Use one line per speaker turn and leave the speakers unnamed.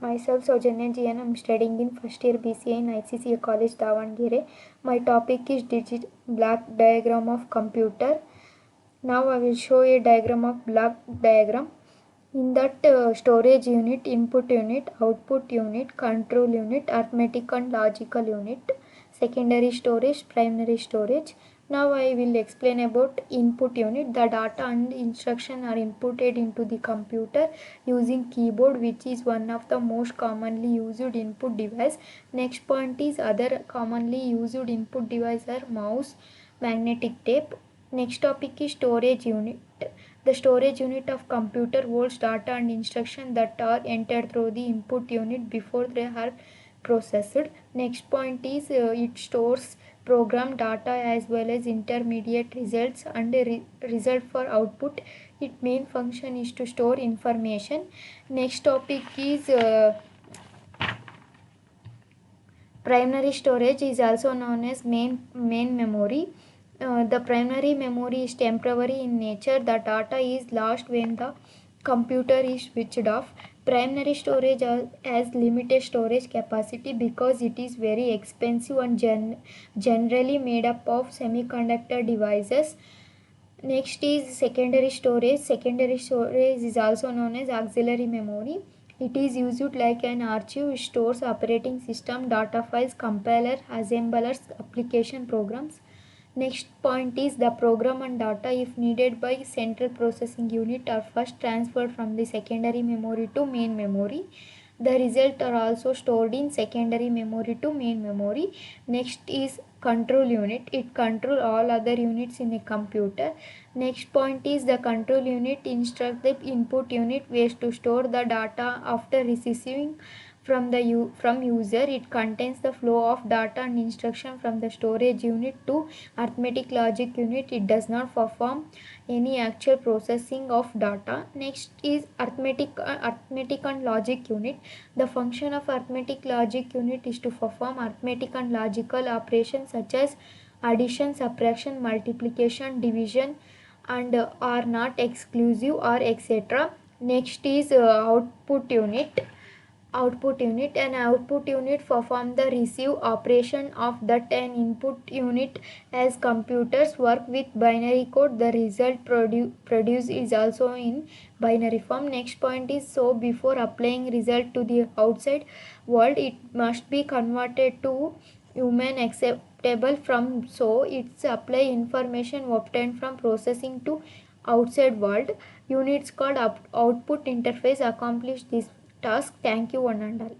Myself Saujanya G and I'm studying in first year BCA in ICCA College Davangere. My topic is block diagram of computer. Now I will show a diagram of block diagram. In that storage unit, input unit, output unit, control unit, arithmetic and logical unit, secondary storage, primary storage. Now I will explain about input unit. The data and instruction are inputted into the computer using keyboard, which is one of the most commonly used input device. Next point is other commonly used input device are mouse, magnetic tape. Next topic is storage unit. The storage unit of computer holds data and instruction that are entered through the input unit before they are processed. Next point is it stores program data as well as intermediate results and result for output. Its main function is to store information. Next topic is primary storage is also known as main memory. The primary memory is temporary in nature. The data is lost when the computer is switched off. Primary storage has limited storage capacity because it is very expensive and generally made up of semiconductor devices. Next is secondary storage. Secondary storage is also known as auxiliary memory. It is used like an archive. It stores operating system, data files, compiler, assemblers, application programs. Next point is the program and data, if needed by central processing unit, are first transferred from the secondary memory to main memory. The results are also stored in secondary memory to main memory. Next is control unit. It controls all other units in a computer. Next point is the control unit instructs the input unit ways to store the data after receiving from user. It contains the flow of data and instruction from the storage unit to arithmetic logic unit. It does not perform any actual processing of data. Next is arithmetic and logic unit. The function of arithmetic logic unit is to perform arithmetic and logical operations such as addition, subtraction, multiplication, division, and are not exclusive or etc. Next is output unit. An output unit perform the receive operation of that an input unit. As computers work with binary code, the result produced is also in binary form. Next point is, so before applying result to the outside world, it must be converted to human acceptable from, so it's apply information obtained from processing to outside world. Units called output interface accomplish this task. Thank you, one and all.